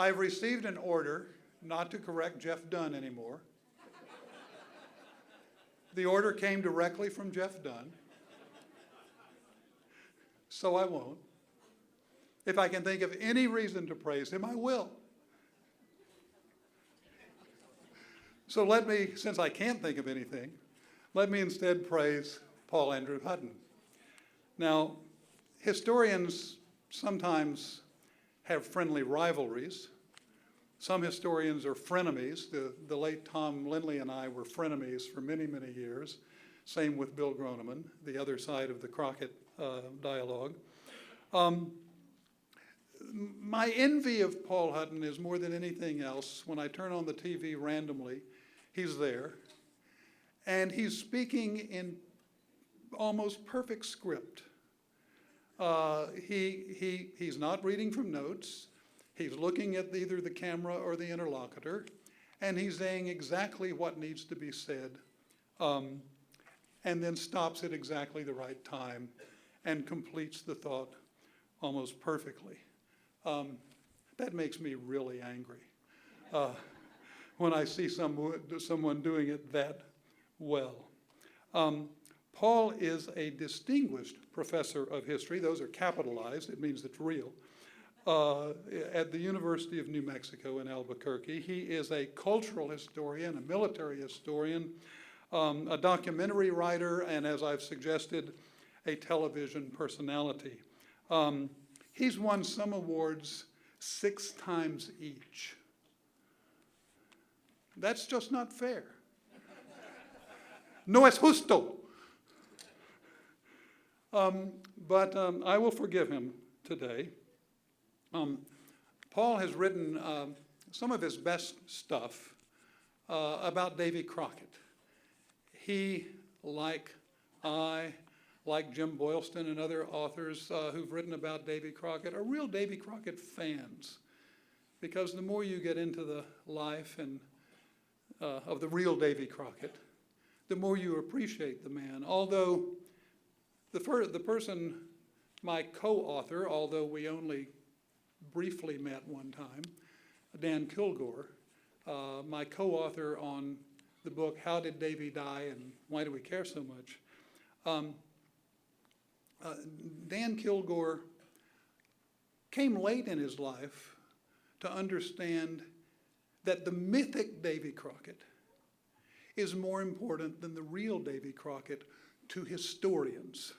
I've received an order not to correct Jeff Dunn anymore. The order came directly from Jeff Dunn, so I won't. If I can think of any reason to praise him, I will. So let me, since I can't think of anything, let me instead praise Paul Andrew Hutton. Now, historians sometimes have friendly rivalries. Some historians are frenemies. The late Tom Lindley and I were frenemies for many, many years. Same with Bill Groneman, the other side of the Crockett dialogue. My envy of Paul Hutton is more than anything else. When I turn on the TV randomly, he's there, and he's speaking in almost perfect script. He's not reading from notes. He's looking at either the camera or the interlocutor, and he's saying exactly what needs to be said, and then stops at exactly the right time and completes the thought almost perfectly. That makes me really angry when I see someone doing it that well. Paul is a distinguished professor of history. Those are capitalized. It means it's real. At the University of New Mexico in Albuquerque. He is a cultural historian, a military historian, a documentary writer, and as I've suggested, a television personality. He's won some awards 6 times each. That's just not fair. No es justo. But I will forgive him today. Paul has written some of his best stuff about Davy Crockett. He, like Jim Boylston and other authors who've written about Davy Crockett, are real Davy Crockett fans. Because the more you get into the life and of the real Davy Crockett, the more you appreciate the man. Although the person, my co-author, although we only briefly met one time, Dan Kilgore, my co-author on the book, How Did Davy Die and Why Do We Care So Much? Dan Kilgore came late in his life to understand that the mythic Davy Crockett is more important than the real Davy Crockett to historians.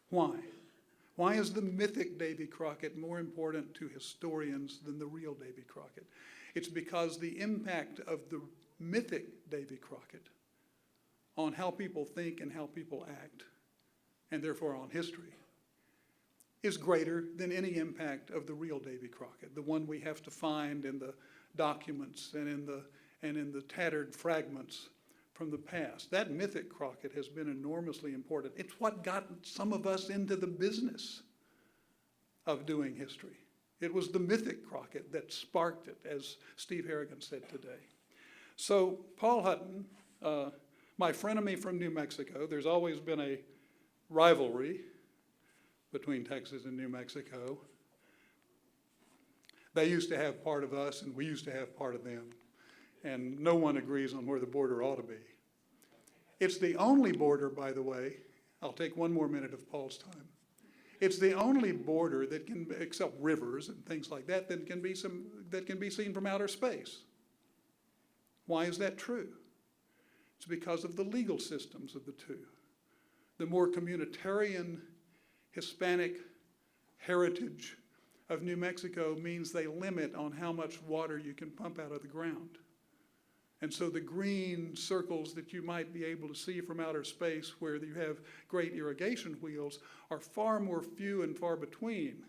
Why? Why is the mythic Davy Crockett more important to historians than the real Davy Crockett? It's because the impact of the mythic Davy Crockett on how people think and how people act, and therefore on history, is greater than any impact of the real Davy Crockett, the one we have to find in the documents and in the tattered fragments from the past. That mythic Crockett has been enormously important. It's what got some of us into the business of doing history. It was the mythic Crockett that sparked it, as Steve Harrigan said today. So Paul Hutton, my frenemy from New Mexico, there's always been a rivalry between Texas and New Mexico. They used to have part of us, and we used to have part of them. And no one agrees on where the border ought to be. It's the only border, by the way, I'll take one more minute of Paul's time. It's the only border that can, except rivers and things like that, that can be seen from outer space. Why is that true? It's because of the legal systems of the two. The more communitarian Hispanic heritage of New Mexico means they limit on how much water you can pump out of the ground. And so the green circles that you might be able to see from outer space where you have great irrigation wheels are far more few and far between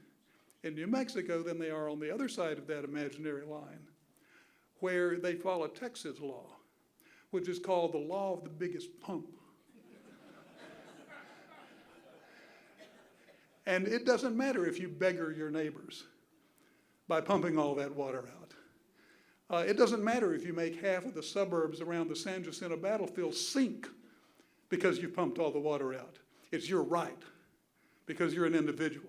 in New Mexico than they are on the other side of that imaginary line, where they follow Texas law, which is called the law of the biggest pump. And it doesn't matter if you beggar your neighbors by pumping all that water out. It doesn't matter if you make half of the suburbs around the San Jacinto battlefield sink because you pumped all the water out. It's your right because you're an individual.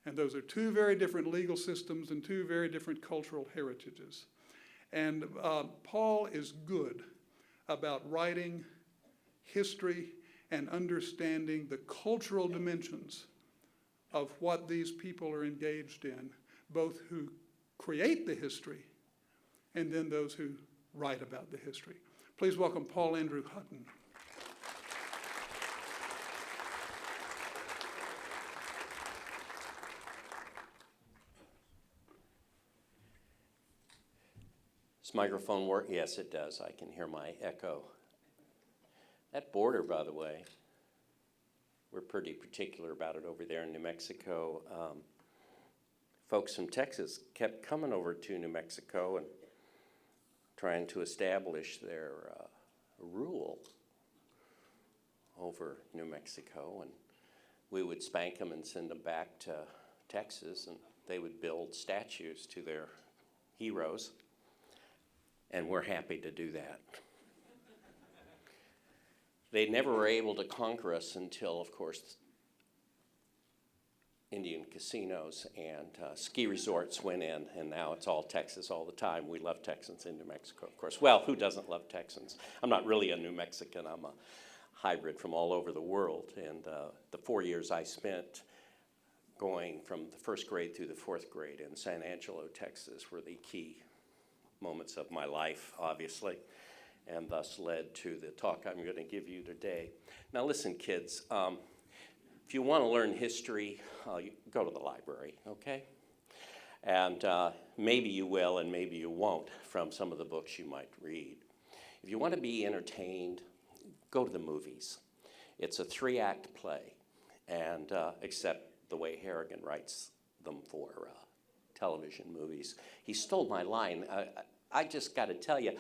And those are two very different legal systems and two very different cultural heritages. And Paul is good about writing history and understanding the cultural dimensions of what these people are engaged in, both who create the history and then those who write about the history. Please welcome Paul Andrew Hutton. Does microphone work? Yes, it does. I can hear my echo. That border, by the way, we're pretty particular about it over there in New Mexico. Folks from Texas kept coming over to New Mexico and trying to establish their rule over New Mexico. And we would spank them and send them back to Texas, and they would build statues to their heroes. And we're happy to do that. They never were able to conquer us until, of course, Indian casinos and ski resorts went in, and now it's all Texas all the time. We love Texans in New Mexico, of course. Well, who doesn't love Texans? I'm not really a New Mexican. I'm a hybrid from all over the world. And the 4 years I spent going from the first grade through the fourth grade in San Angelo, Texas, were the key moments of my life, obviously, and thus led to the talk I'm going to give you today. Now listen, kids, if you want to learn history, you go to the library, okay? And maybe you will and maybe you won't from some of the books you might read. If you want to be entertained, go to the movies. It's a 3-act play, and except the way Harrigan writes them for television movies. He stole my line. I just got to tell you,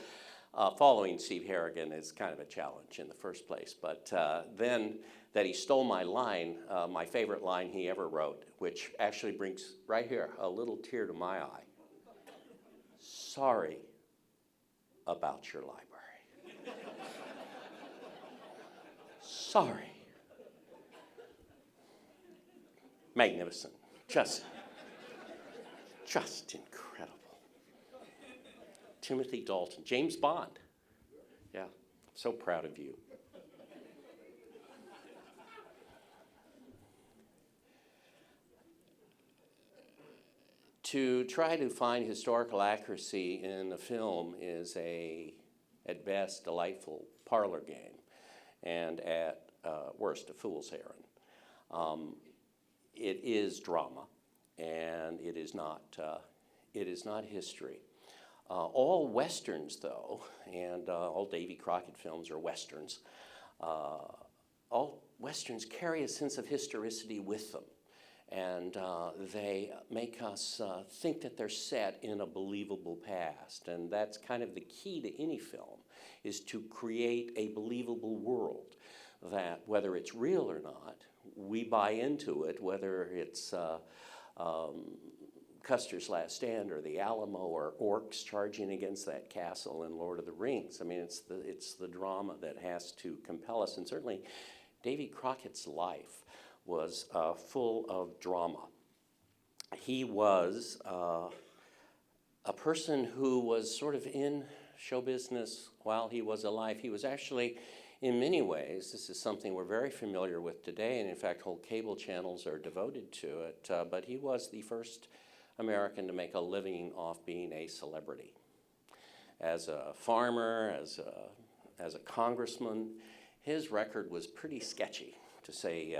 following Steve Harrigan is kind of a challenge in the first place. But then that he stole my line, my favorite line he ever wrote, which actually brings right here a little tear to my eye. Sorry about your library. Sorry. Magnificent. Just incredible. Timothy Dalton, James Bond. Yeah, so proud of you. To try to find historical accuracy in a film is at best, delightful parlor game, and at worst, a fool's errand. It is drama, and it is not history. All Westerns, though, and all Davy Crockett films are Westerns, all Westerns carry a sense of historicity with them. And they make us think that they're set in a believable past. And that's kind of the key to any film, is to create a believable world that, whether it's real or not, we buy into it, whether it's Custer's Last Stand or the Alamo or orcs charging against that castle in Lord of the Rings. I mean, it's the drama that has to compel us. And certainly Davy Crockett's life was full of drama. He was a person who was sort of in show business while he was alive. He was actually, in many ways, this is something we're very familiar with today, and in fact whole cable channels are devoted to it, but he was the first American to make a living off being a celebrity. As a farmer, as a congressman, his record was pretty sketchy, to say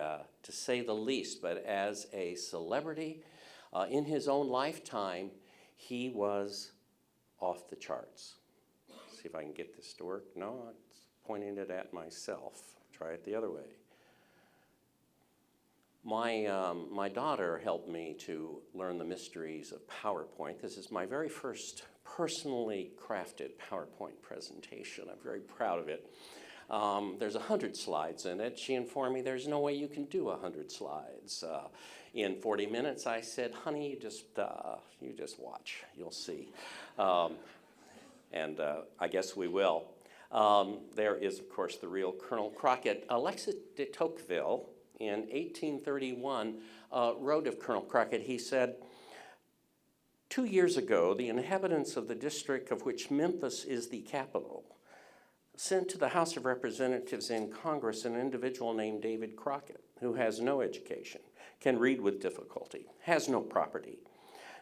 the least. But as a celebrity, in his own lifetime, he was off the charts. See if I can get this to work. No, it's pointing it at myself. Try it the other way. My daughter helped me to learn the mysteries of PowerPoint. This is my very first personally crafted PowerPoint presentation. I'm very proud of it. There's 100 slides in it. She informed me there's no way you can do 100 slides in 40 minutes. I said, honey, you just watch. You'll see. And I guess we will. There is, of course, the real Colonel Crockett. Alexis de Tocqueville in 1831 wrote of Colonel Crockett. He said, 2 years ago, the inhabitants of the district of which Memphis is the capital sent to the House of Representatives in Congress an individual named David Crockett, who has no education, can read with difficulty, has no property,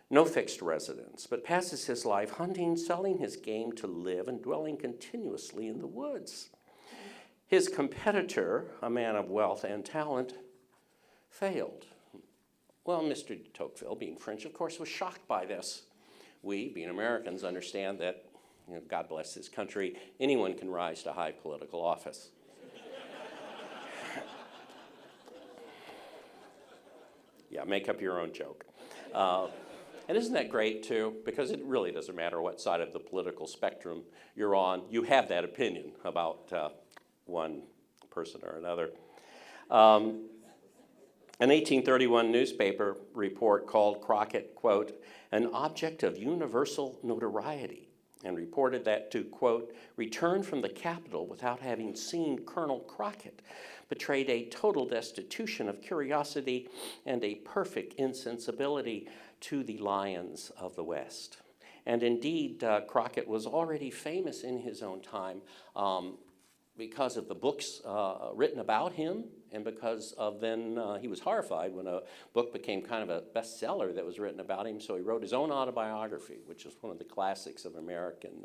no fixed residence, but passes his life hunting, selling his game to live, and dwelling continuously in the woods. His competitor, a man of wealth and talent, failed. Well, Mr. de Tocqueville, being French, of course, was shocked by this. We, being Americans, understand that, God bless this country, anyone can rise to high political office. Yeah, make up your own joke. And isn't that great, too? Because it really doesn't matter what side of the political spectrum you're on. You have that opinion about one person or another. An 1831 newspaper report called Crockett, quote, an object of universal notoriety, and reported that to, quote, return from the capital without having seen Colonel Crockett betrayed a total destitution of curiosity and a perfect insensibility to the lions of the West. And indeed, Crockett was already famous in his own time because of the books written about him, and because of then he was horrified when a book became kind of a bestseller that was written about him, so he wrote his own autobiography, which is one of the classics of American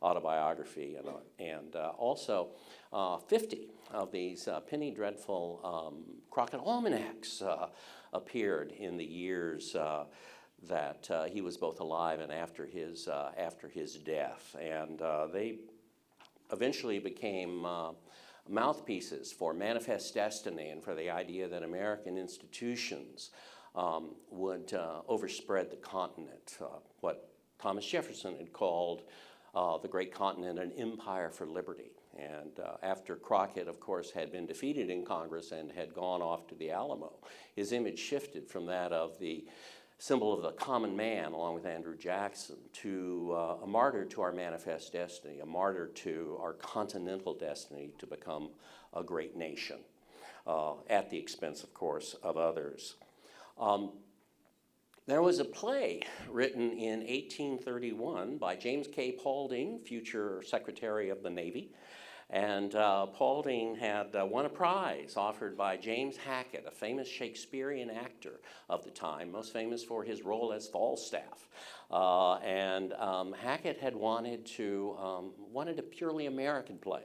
autobiography, and also 50 of these penny dreadful Crockett almanacs appeared in the years that he was both alive and after his death, and they eventually became mouthpieces for manifest destiny and for the idea that American institutions would overspread the continent, what Thomas Jefferson had called the great continent an empire for liberty. And after Crockett, of course, had been defeated in Congress and had gone off to the Alamo, his image shifted from that of the symbol of the common man, along with Andrew Jackson, to a martyr to our manifest destiny, a martyr to our continental destiny to become a great nation, at the expense, of course, of others. There was a play written in 1831 by James K. Paulding, future Secretary of the Navy, and Paulding had won a prize offered by James Hackett, a famous Shakespearean actor of the time, most famous for his role as Falstaff. Hackett had wanted a purely American play.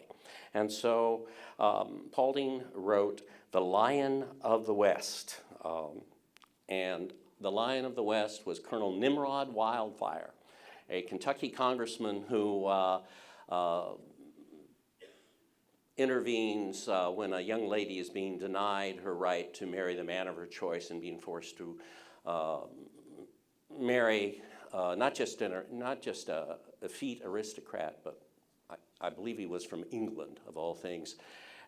And so Paulding wrote The Lion of the West. And the Lion of the West was Colonel Nimrod Wildfire, a Kentucky congressman who intervenes when a young lady is being denied her right to marry the man of her choice and being forced to marry not just a effete aristocrat, but I believe he was from England, of all things,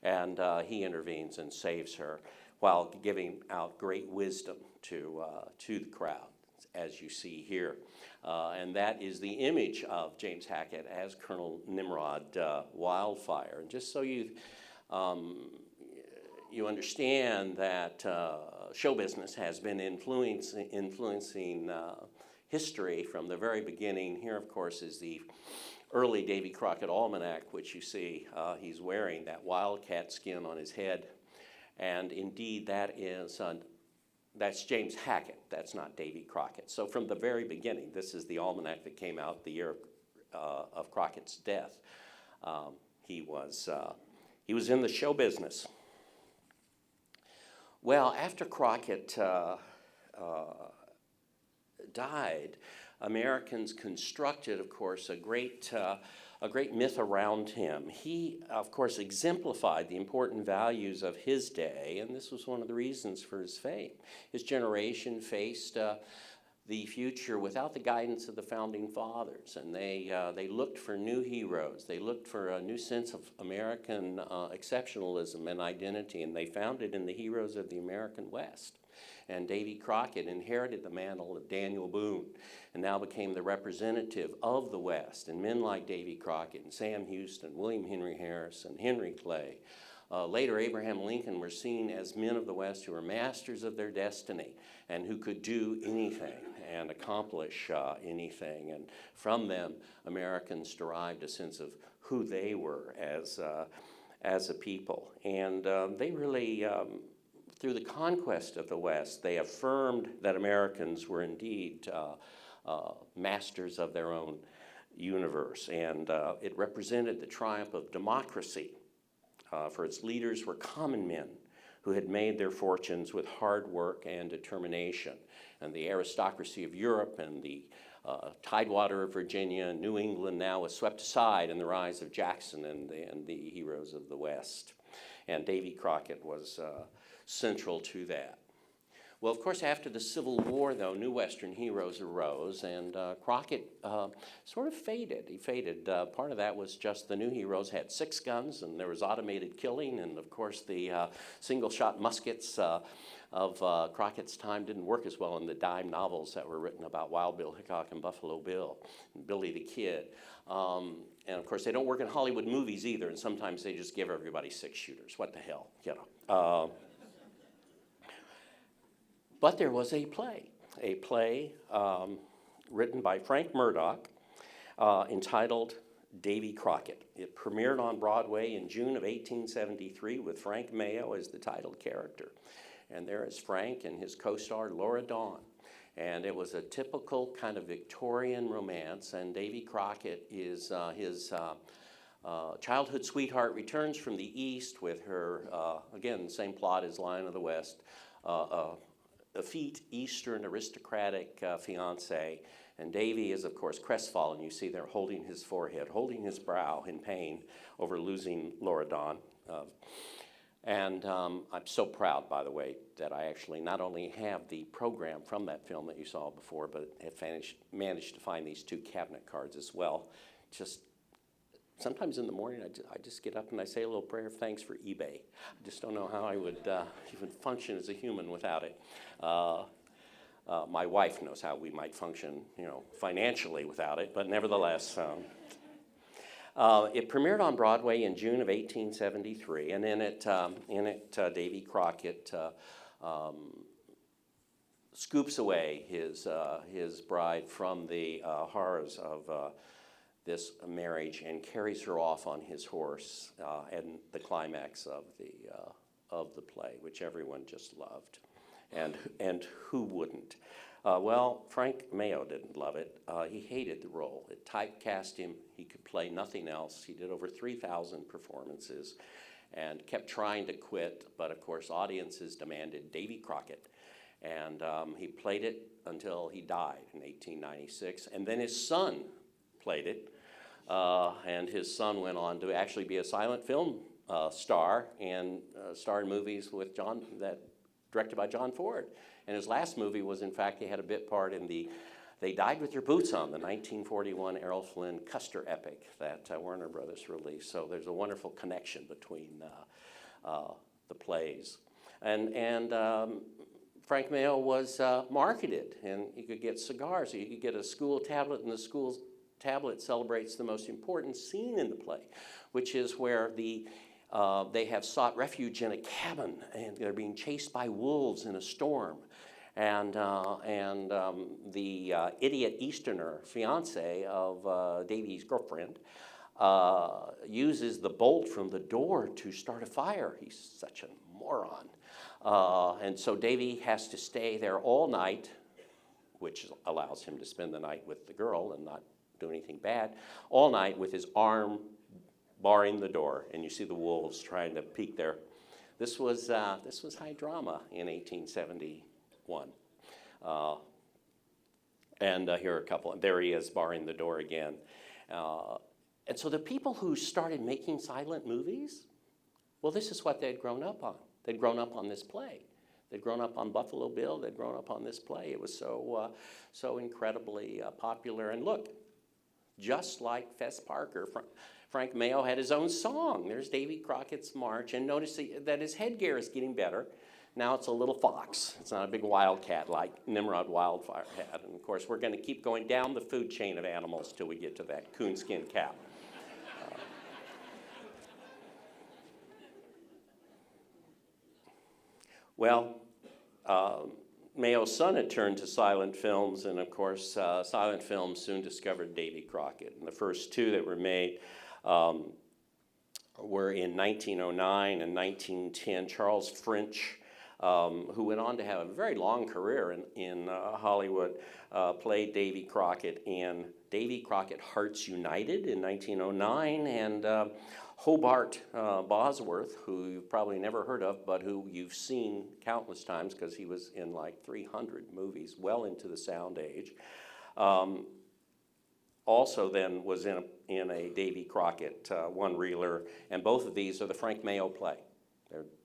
and he intervenes and saves her while giving out great wisdom to the crowd, as you see here. And that is the image of James Hackett as Colonel Nimrod Wildfire. And just so you understand that show business has been influencing history from the very beginning. Here, of course, is the early Davy Crockett almanac, which you see he's wearing, that wildcat skin on his head. And indeed, that's James Hackett. That's not Davy Crockett. So from the very beginning, this is the almanac that came out the year of Crockett's death. He was in the show business. Well, after Crockett died, Americans constructed, of course, a great myth around him. He, of course, exemplified the important values of his day, and this was one of the reasons for his fame. His generation faced the future without the guidance of the Founding Fathers, and they looked for new heroes. They looked for a new sense of American exceptionalism and identity, and they found it in the heroes of the American West. And Davy Crockett inherited the mantle of Daniel Boone and now became the representative of the West. And men like Davy Crockett and Sam Houston, William Henry Harrison, Henry Clay, Later, Abraham Lincoln were seen as men of the West who were masters of their destiny and who could do anything and accomplish anything. And from them, Americans derived a sense of who they were as a people. And they really, through the conquest of the West, they affirmed that Americans were indeed masters of their own universe. And it represented the triumph of democracy. For its leaders were common men who had made their fortunes with hard work and determination. And the aristocracy of Europe and the tidewater of Virginia and New England now was swept aside in the rise of Jackson and the heroes of the West. And Davy Crockett was central to that. Well, of course, after the Civil War, though, new Western heroes arose, and Crockett sort of faded. He faded. Part of that was just the new heroes had 6 guns, and there was automated killing, and of course the single-shot muskets of Crockett's time didn't work as well in the dime novels that were written about Wild Bill Hickok and Buffalo Bill and Billy the Kid. And of course, they don't work in Hollywood movies either, and sometimes they just give everybody 6-shooters. What the hell, you know? But there was a play written by Frank Murdoch entitled Davy Crockett. It premiered on Broadway in June of 1873 with Frank Mayo as the title character. And there is Frank and his co-star Laura Dawn. And it was a typical kind of Victorian romance, and Davy Crockett is his childhood sweetheart returns from the East with her, again, same plot as Lion of the West, effete Eastern aristocratic fiance, and Davy is, of course, crestfallen. You see there holding his forehead, holding his brow in pain over losing Laura Dawn. And I'm so proud, by the way, that I actually not only have the program from that film that you saw before, but have managed to find these 2 cabinet cards as well. Just sometimes in the morning, I just get up and I say a little prayer of thanks for eBay. I just don't know how I would even function as a human without it. My wife knows how we might function, you know, financially without it, but nevertheless, it premiered on Broadway in June of 1873, and in it, Davy Crockett scoops away his bride from the horrors of this marriage and carries her off on his horse, and the climax of the play, which everyone just loved, and who wouldn't? Well, Frank Mayo didn't love it. He hated the role. It typecast him. He could play nothing else. He did over 3,000 performances and kept trying to quit, but of course audiences demanded Davy Crockett. And he played it until he died in 1896, and then his son played it, and his son went on to actually be a silent film star and star in movies with directed by John Ford. And his last movie was, in fact, he had a bit part in the They Died With Their Boots On, the 1941 Errol Flynn Custer epic that Warner Brothers released. So there's a wonderful connection between the plays. And Frank Mayo was marketed, and you could get cigars, or you could get a school tablet, and the school tablet celebrates the most important scene in the play, which is where they have sought refuge in a cabin, and they're being chased by wolves in a storm. And the idiot Easterner fiance of Davy's girlfriend uses the bolt from the door to start a fire. He's such a moron. And so Davy has to stay there all night, which allows him to spend the night with the girl and not do anything bad, all night with his arm barring the door, and you see the wolves trying to peek there. This was high drama in 1871. And here are a couple, there he is barring the door again. And so the people who started making silent movies, well, this is what they'd grown up on. They'd grown up on this play. They'd grown up on Buffalo Bill. They'd grown up on this play. It was so incredibly popular. And look, just like Fez Parker, Frank Mayo had his own song. There's Davy Crockett's March. And notice that his headgear is getting better. Now it's a little fox. It's not a big wildcat like Nimrod Wildfire had. And of course, we're going to keep going down the food chain of animals till we get to that coonskin cap. Well, Mayo's son had turned to silent films, and of course, silent films soon discovered Davy Crockett. And the first two that were made were in 1909 and 1910. Charles French, who went on to have a very long career in Hollywood, played Davy Crockett in Davy Crockett Hearts United in 1909, and Hobart Bosworth, who you've probably never heard of, but who you've seen countless times because he was in like 300 movies, well into the sound age. Also then was in a Davy Crockett one-reeler, and both of these are the Frank Mayo play.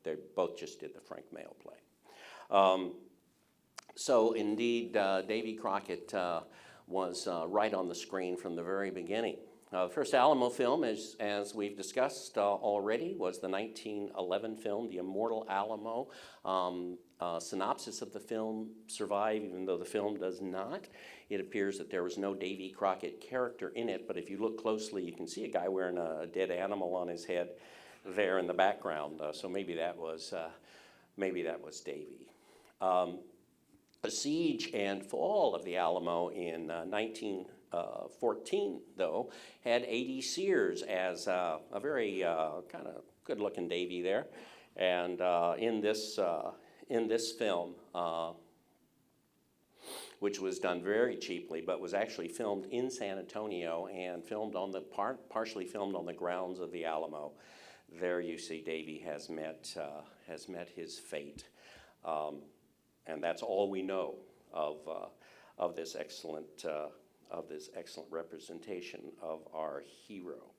They both just did the Frank Mayo play. So indeed, Davy Crockett was right on the screen from the very beginning. The first Alamo film, as we've discussed already, was the 1911 film, The Immortal Alamo. Synopsis of the film survived, even though the film does not. It appears that there was no Davy Crockett character in it, but if you look closely, you can see a guy wearing a dead animal on his head there in the background. So maybe that was Davy. The siege and fall of the Alamo in 1914, though, had A.D. Sears as a very kind of good-looking Davy there, and in this film, which was done very cheaply, but was actually filmed in San Antonio and filmed on the partially filmed on the grounds of the Alamo. There you see Davy has met his fate, and that's all we know of this excellent representation of our hero.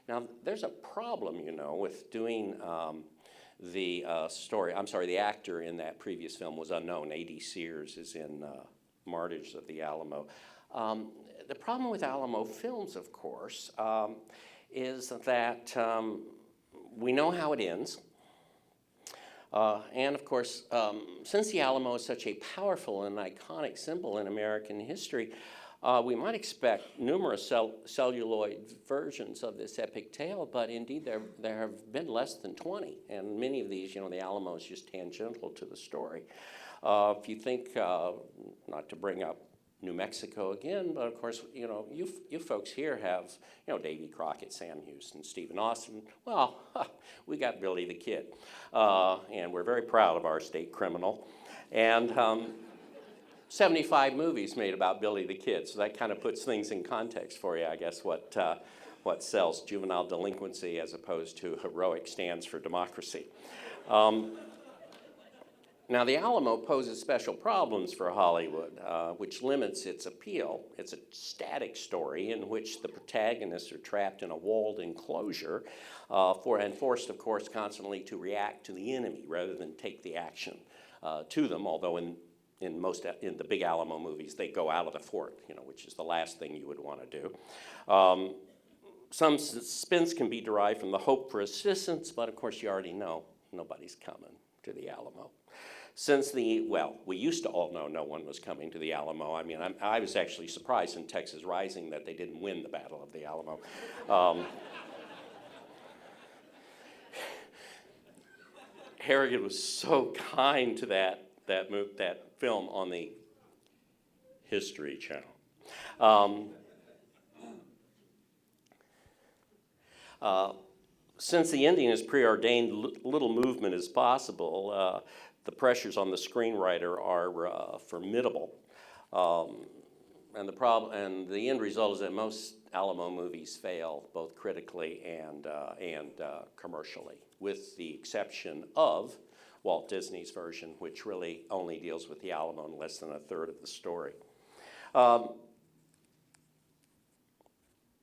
Now, there's a problem, with doing the story. I'm sorry, the actor in that previous film was unknown. A.D. Sears is in Martyrs of the Alamo. The problem with Alamo films, of course, is that we know how it ends. And of course, since the Alamo is such a powerful and iconic symbol in American history, we might expect numerous celluloid versions of this epic tale, but indeed there have been less than 20, and many of these, the Alamo is just tangential to the story. If you think, not to bring up New Mexico again, but of course, you folks here have, Davy Crockett, Sam Houston, Stephen Austin. Well, we got Billy the Kid, and we're very proud of our state criminal. And 75 movies made about Billy the Kid, so that kind of puts things in context for you, I guess, what sells juvenile delinquency as opposed to heroic stands for democracy. Now, the Alamo poses special problems for Hollywood, which limits its appeal. It's a static story in which the protagonists are trapped in a walled enclosure and forced, of course, constantly to react to the enemy rather than take the action to them, although in the big Alamo movies, they go out of the fort, which is the last thing you would want to do. Some suspense can be derived from the hope for assistance, but of course you already know nobody's coming to the Alamo. We used to all know no one was coming to the Alamo. I mean, I was actually surprised in Texas Rising that they didn't win the Battle of the Alamo. Harrigan was so kind to that film on the History Channel. Since the ending is preordained, little movement is possible. The pressures on the screenwriter are formidable, and the end result is that most Alamo movies fail, both critically and commercially, with the exception of Walt Disney's version, which really only deals with the Alamo in less than a third of the story.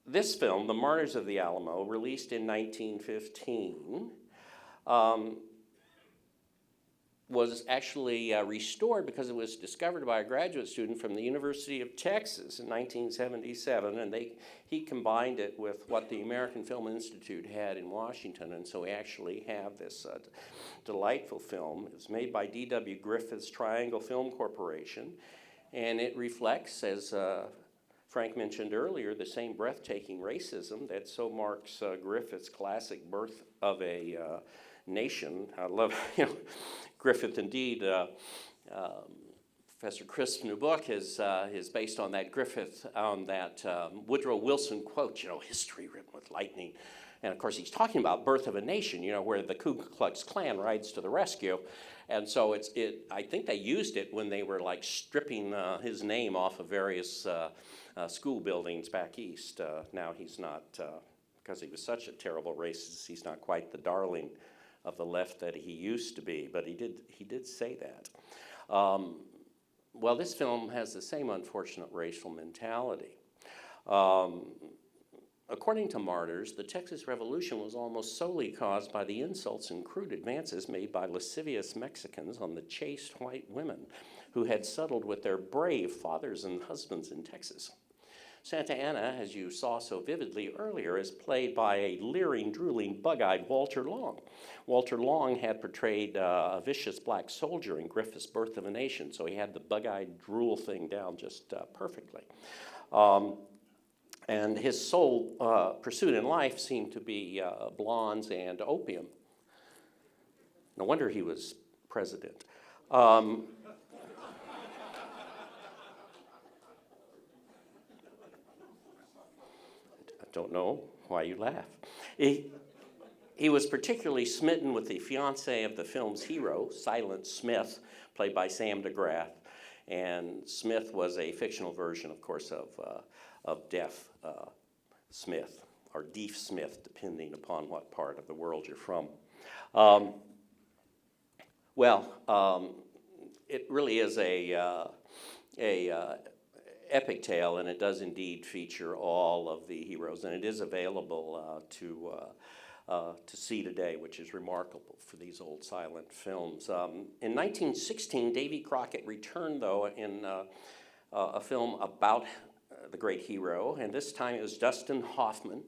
This film, The Martyrs of the Alamo, released in 1915, was actually restored because it was discovered by a graduate student from the University of Texas in 1977, and he combined it with what the American Film Institute had in Washington, and so we actually have this delightful film. It's made by D.W. Griffith's Triangle Film Corporation, and it reflects, as Frank mentioned earlier, the same breathtaking racism that so marks Griffith's classic Birth of a nation. I love, Griffith indeed. Professor Crisp's new book is based on that Griffith, on that Woodrow Wilson quote, history written with lightning. And of course, he's talking about Birth of a Nation, where the Ku Klux Klan rides to the rescue. And so I think they used it when they were like stripping his name off of various school buildings back east. Now he's not, because he was such a terrible racist, he's not quite the darling of the left that he used to be, but he did say that. Well, this film has the same unfortunate racial mentality. According to Martyrs, the Texas Revolution was almost solely caused by the insults and crude advances made by lascivious Mexicans on the chaste white women who had settled with their brave fathers and husbands in Texas. Santa Anna, as you saw so vividly earlier, is played by a leering, drooling, bug-eyed Walter Long. Walter Long had portrayed a vicious black soldier in Griffith's Birth of a Nation, so he had the bug-eyed drool thing down just perfectly. And his sole pursuit in life seemed to be blondes and opium. No wonder he was president. I don't know why you laugh. He was particularly smitten with the fiancée of the film's hero, Silent Smith, played by Sam DeGraff. And Smith was a fictional version, of course, of Deaf Smith, or Deaf Smith, depending upon what part of the world you're from. It really is a epic tale, and it does indeed feature all of the heroes, and it is available to see today, which is remarkable for these old silent films. In 1916, Davy Crockett returned, though, in a film about the great hero, and this time it was Dustin Hoffman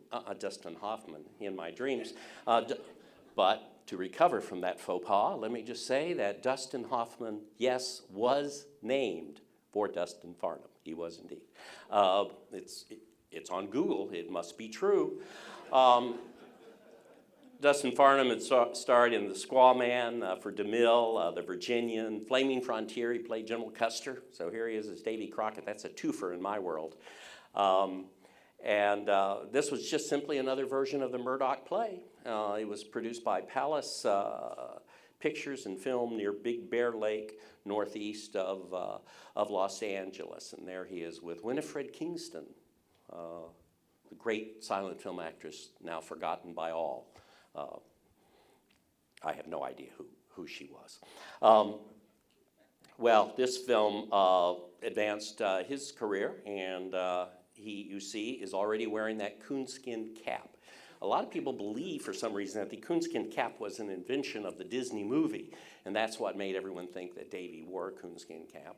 in my dreams. But to recover from that faux pas, let me just say that Dustin Hoffman, yes, was named for Dustin Farnham. He was indeed. It's on Google. It must be true. Dustin Farnham had starred in The Squaw Man for DeMille, The Virginian, Flaming Frontier. He played General Custer. So here he is as Davy Crockett. That's a twofer in my world. This was just simply another version of the Murdoch play. It was produced by Palace Pictures and filmed near Big Bear Lake, northeast of Los Angeles. And there he is with Winifred Kingston, the great silent film actress now forgotten by all. I have no idea who she was. This film advanced his career, and he, you see, is already wearing that coonskin cap. A lot of people believe, for some reason, that the coonskin cap was an invention of the Disney movie, and that's what made everyone think that Davy wore a coonskin cap.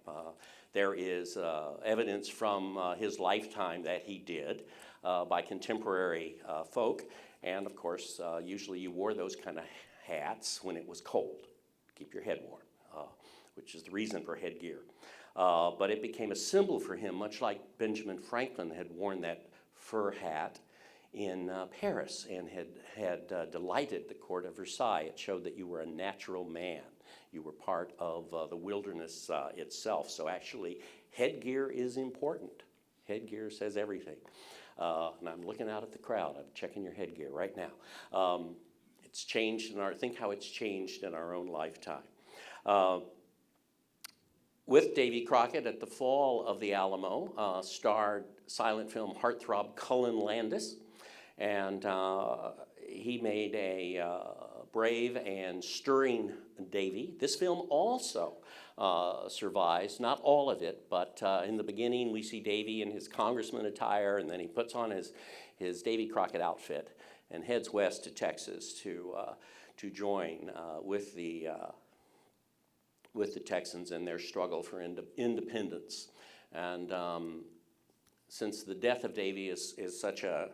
There is evidence from his lifetime that he did by contemporary folk, and of course, usually you wore those kind of hats when it was cold, to keep your head warm, which is the reason for headgear. But it became a symbol for him, much like Benjamin Franklin had worn that fur hat in Paris and had delighted the court of Versailles. It showed that you were a natural man. You were part of the wilderness itself. So actually, headgear is important. Headgear says everything. And I'm looking out at the crowd. I'm checking your headgear right now. It's changed think how it's changed in our own lifetime. With Davy Crockett at the fall of the Alamo, starred silent film heartthrob Cullen Landis. And he made a brave and stirring Davy. This film also survives, not all of it, but in the beginning we see Davy in his congressman attire, and then he puts on his Davy Crockett outfit and heads west to Texas to join with the Texans in their struggle for independence. And since the death of Davy is such a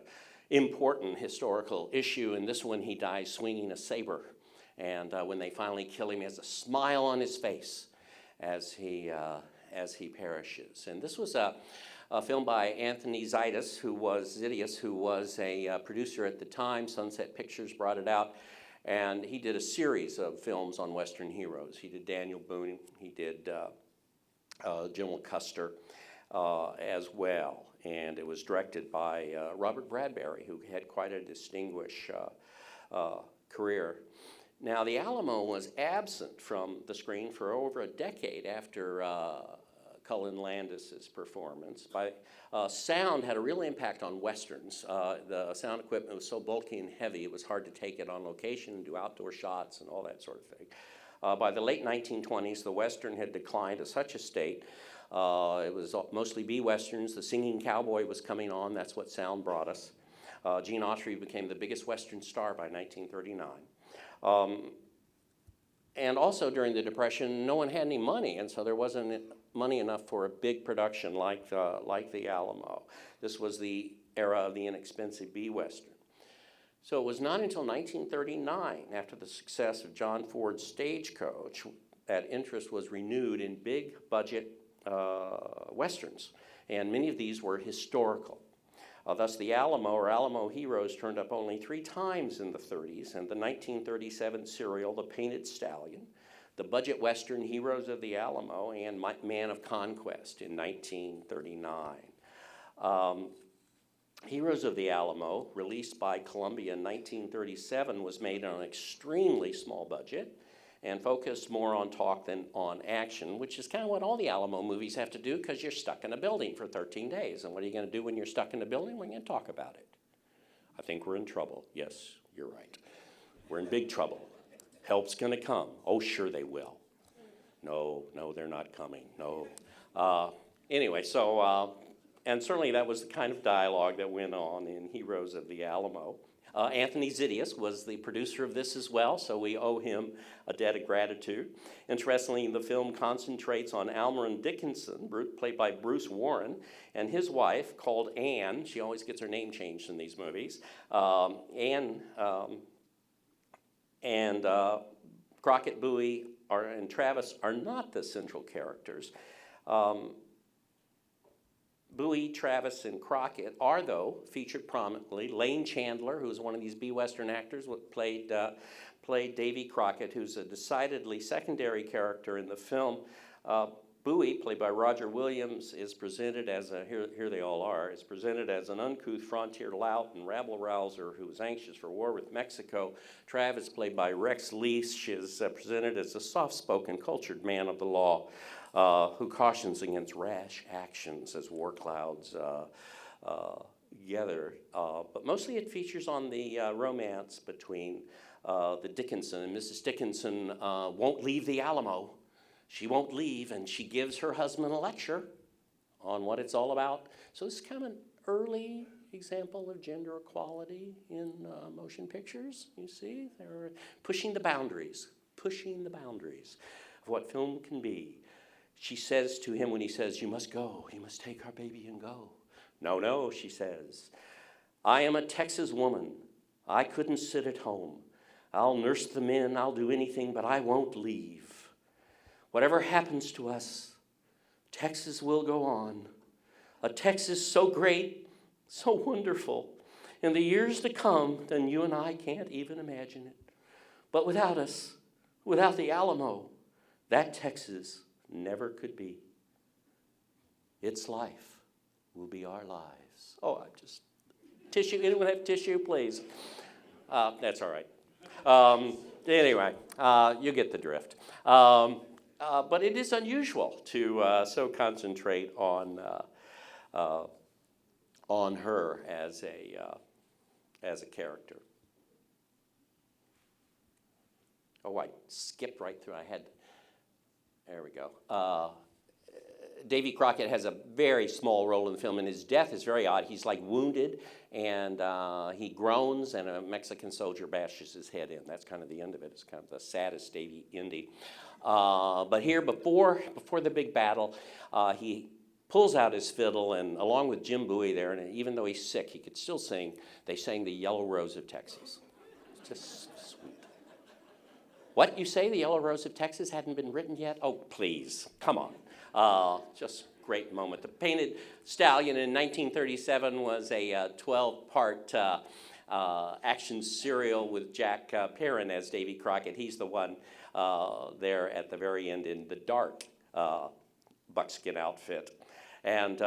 important historical issue, in this one he dies swinging a saber, and when they finally kill him, he has a smile on his face as he perishes. And this was a film by Anthony Zaitis, who was a producer at the time. Sunset Pictures brought it out, And he did a series of films on Western heroes. He did Daniel Boone, he did General Custer as well. And it was directed by Robert Bradbury, who had quite a distinguished career. Now, the Alamo was absent from the screen for over a decade after Cullen Landis's performance. Sound had a real impact on Westerns. The sound equipment was so bulky and heavy, it was hard to take it on location and do outdoor shots and all that sort of thing. By the late 1920s, the Western had declined to such a state. It was mostly B-Westerns. The Singing Cowboy was coming on. That's what sound brought us. Gene Autry became the biggest Western star by 1939. And also during the Depression, no one had any money, and so there wasn't money enough for a big production like the Alamo. This was the era of the inexpensive B-Western. So it was not until 1939, after the success of John Ford's Stagecoach, that interest was renewed in big budget Westerns, and many of these were historical. Thus, the Alamo or Alamo Heroes turned up only 3 times in the 30s, and the 1937 serial, The Painted Stallion, the budget Western Heroes of the Alamo, and Man of Conquest in 1939. Heroes of the Alamo, released by Columbia in 1937, was made on an extremely small budget and focused more on talk than on action, which is kind of what all the Alamo movies have to do because you're stuck in a building for 13 days. And what are you going to do when you're stuck in a building? We're going to talk about it. I think we're in trouble. Yes, you're right. We're in big trouble. Help's going to come. Oh, sure they will. No, they're not coming. No. Anyway, so, and certainly that was the kind of dialogue that went on in Heroes of the Alamo. Anthony Zidius was the producer of this as well, so we owe him a debt of gratitude. Interestingly, the film concentrates on Almarin Dickinson, played by Bruce Warren, and his wife, called Anne. She always gets her name changed in these movies. Anne and Crockett, Bowie, and Travis are not the central characters. Bowie, Travis, and Crockett are, though, featured prominently. Lane Chandler, who's one of these B-Western actors, played Davy Crockett, who's a decidedly secondary character in the film. Bowie, played by Roger Williams, is presented as here they all are, is presented as an uncouth frontier lout and rabble-rouser who's anxious for war with Mexico. Travis, played by Rex Leach, is presented as a soft-spoken, cultured man of the law, who cautions against rash actions as war clouds gather. But mostly it features on the romance between the Dickinson, and Mrs. Dickinson won't leave the Alamo. She won't leave, and she gives her husband a lecture on what it's all about. So this is kind of an early example of gender equality in motion pictures, you see. They're pushing the boundaries of what film can be. She says to him when he says, "You must go, you must take our baby and go." No, she says, "I am a Texas woman. I couldn't sit at home. I'll nurse the men, I'll do anything, but I won't leave. Whatever happens to us, Texas will go on. A Texas so great, so wonderful. In the years to come, then you and I can't even imagine it. But without us, without the Alamo, that Texas never could be. Its life will be our lives." Oh, I just, tissue, anyone have tissue, please? That's all right. Anyway, you get the drift. But it is unusual to so concentrate on her as a character. Oh, I skipped right through. There we go. Davy Crockett has a very small role in the film, and his death is very odd. He's like wounded, and he groans, and a Mexican soldier bashes his head in. That's kind of the end of it. It's kind of the saddest Davy indie. But here, before the big battle, he pulls out his fiddle, and along with Jim Bowie there, and even though he's sick, he could still sing. They sang "The Yellow Rose of Texas." It's just sweet. What, you say the Yellow Rose of Texas hadn't been written yet? Oh, please, come on. Just great moment. The Painted Stallion in 1937 was a 12-part action serial with Jack Perrin as Davy Crockett. He's the one there at the very end in the dark buckskin outfit. And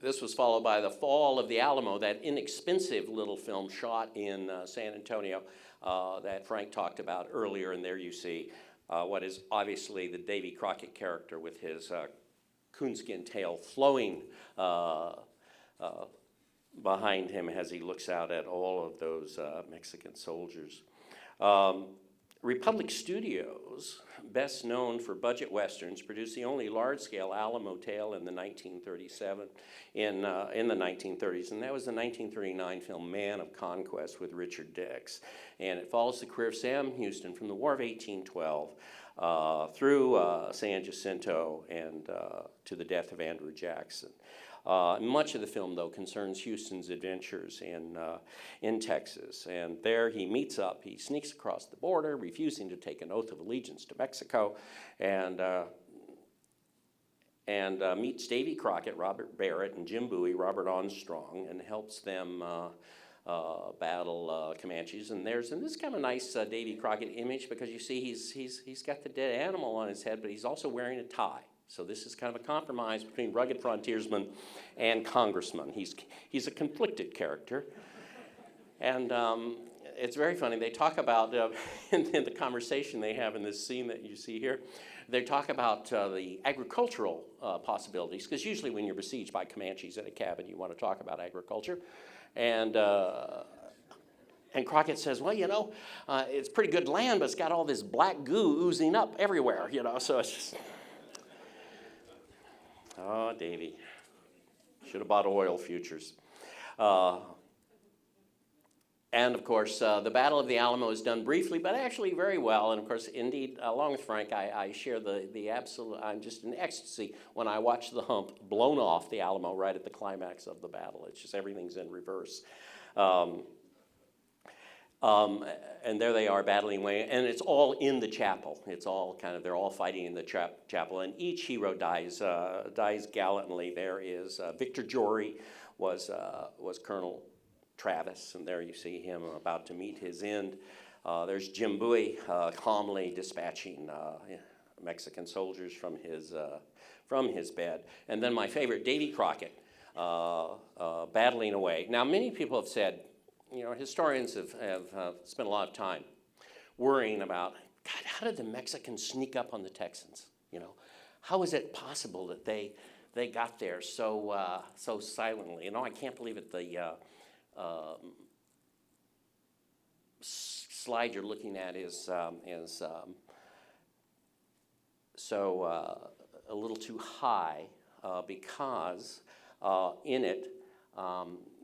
this was followed by The Fall of the Alamo, that inexpensive little film shot in San Antonio that Frank talked about earlier. And there you see what is obviously the Davy Crockett character with his coonskin tail flowing behind him as he looks out at all of those Mexican soldiers. Republic Studios, best known for budget westerns, produced the only large-scale Alamo tale in the 1930s, and that was the 1939 film Man of Conquest with Richard Dix. And it follows the career of Sam Houston from the War of 1812 through San Jacinto and to the death of Andrew Jackson. Much of the film, though, concerns Houston's adventures in Texas. And there he sneaks across the border, refusing to take an oath of allegiance to Mexico, and meets Davy Crockett, Robert Barrett, and Jim Bowie, Robert Armstrong, and helps them battle Comanches. And this is kind of a nice Davy Crockett image, because you see he's got the dead animal on his head, but he's also wearing a tie. So this is kind of a compromise between rugged frontiersman and congressman. He's a conflicted character. And it's very funny. They talk about, in the conversation they have in this scene that you see here, they talk about the agricultural possibilities, because usually when you're besieged by Comanches at a cabin, you want to talk about agriculture. And Crockett says, well, it's pretty good land, but it's got all this black goo oozing up everywhere, so it's just... Oh, Davy. Should have bought oil futures. And, of course, the Battle of the Alamo is done briefly, but actually very well. And, of course, indeed, along with Frank, I share the absolute, I'm just in ecstasy when I watch the hump blown off the Alamo right at the climax of the battle. It's just everything's in reverse. And there they are battling away, and it's all in the chapel. It's all they're all fighting in the chapel, and each hero dies gallantly. There is Victor Jory was Colonel Travis, and there you see him about to meet his end. There's Jim Bowie calmly dispatching Mexican soldiers from his bed, and then my favorite, Davy Crockett, battling away. Now, many people have said, historians have spent a lot of time worrying about, God, how did the Mexicans sneak up on the Texans? How is it possible that they got there so silently? I can't believe it. The slide you're looking at is a little too high because in it.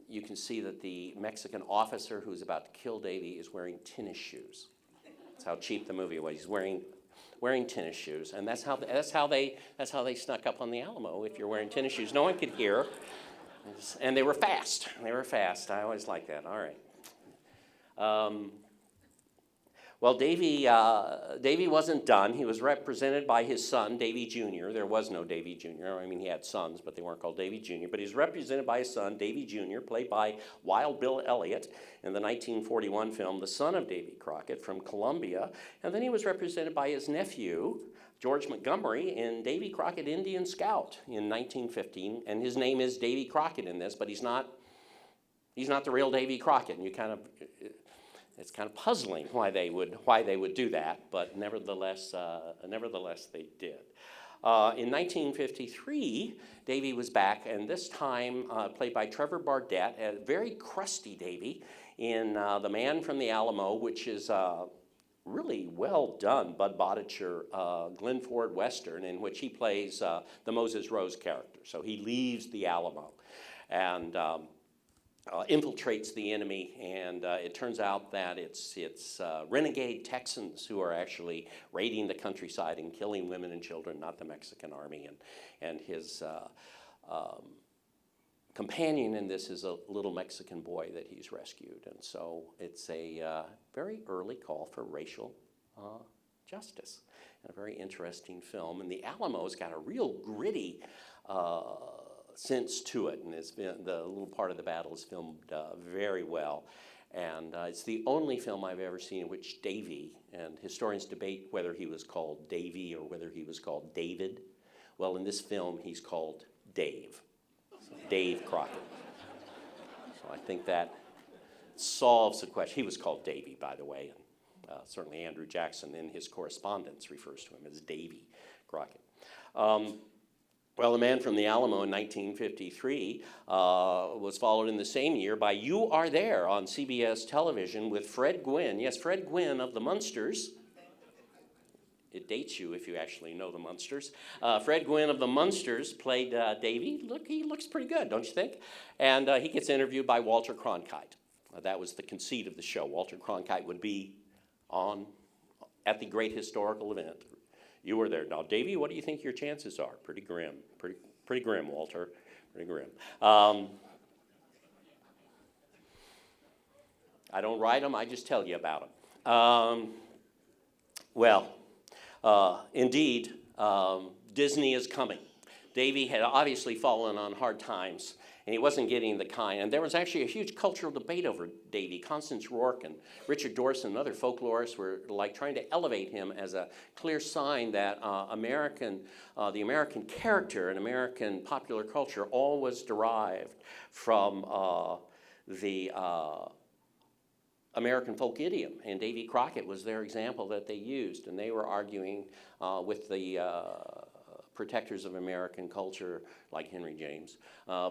You can see that the Mexican officer who's about to kill Davy is wearing tennis shoes. That's how cheap the movie was. He's wearing tennis shoes, and that's how they snuck up on the Alamo. If you're wearing tennis shoes, no one could hear, and they were fast. I always like that. All right. Well, Davy wasn't done. He was represented by his son, Davey Jr. There was no Davey Jr. He had sons, but they weren't called Davey Jr. But he's represented by his son, Davey Jr., played by Wild Bill Elliott in the 1941 film The Son of Davy Crockett from Columbia. And then he was represented by his nephew, George Montgomery, in Davy Crockett Indian Scout in 1915. And his name is Davy Crockett in this, but he's not the real Davy Crockett. And it's kind of puzzling why they would do that, but nevertheless they did. In 1953, Davy was back, and this time played by Trevor Bardette, a very crusty Davy in The Man from the Alamo, which is really well done Bud Bottcher Glenn Ford Western, in which he plays the Moses Rose character. So he leaves the Alamo and infiltrates the enemy, and it turns out that it's renegade Texans who are actually raiding the countryside and killing women and children, not the Mexican army. And his companion in this is a little Mexican boy that he's rescued. And so it's a very early call for racial justice, and a very interesting film. And the Alamo's got a real gritty sense to it, and it's been, the little part of the battle is filmed very well. And it's the only film I've ever seen in which Davy, and historians debate whether he was called Davy or whether he was called David. Well, in this film, he's called Dave, so Dave Crockett. So I think that solves the question. He was called Davy, by the way, and certainly Andrew Jackson in his correspondence refers to him as Davy Crockett. Well, The Man from the Alamo in 1953 was followed in the same year by You Are There on CBS television with Fred Gwynne. Yes, Fred Gwynne of the Munsters. It dates you if you actually know the Munsters. Fred Gwynne of the Munsters played Davy. Look, he looks pretty good, don't you think? And he gets interviewed by Walter Cronkite. That was the conceit of the show. Walter Cronkite would be on at the great historical event. You were there. Now, Davy, what do you think your chances are? Pretty grim. Pretty grim, Walter. Pretty grim. I don't write them. I just tell you about them. Indeed, Disney is coming. Davy had obviously fallen on hard times, and he wasn't getting the kind. And there was actually a huge cultural debate over Davy. Constance Rourke and Richard Dorson and other folklorists were like trying to elevate him as a clear sign that the American character and American popular culture all was derived from the American folk idiom. And Davy Crockett was their example that they used. And they were arguing with the protectors of American culture like Henry James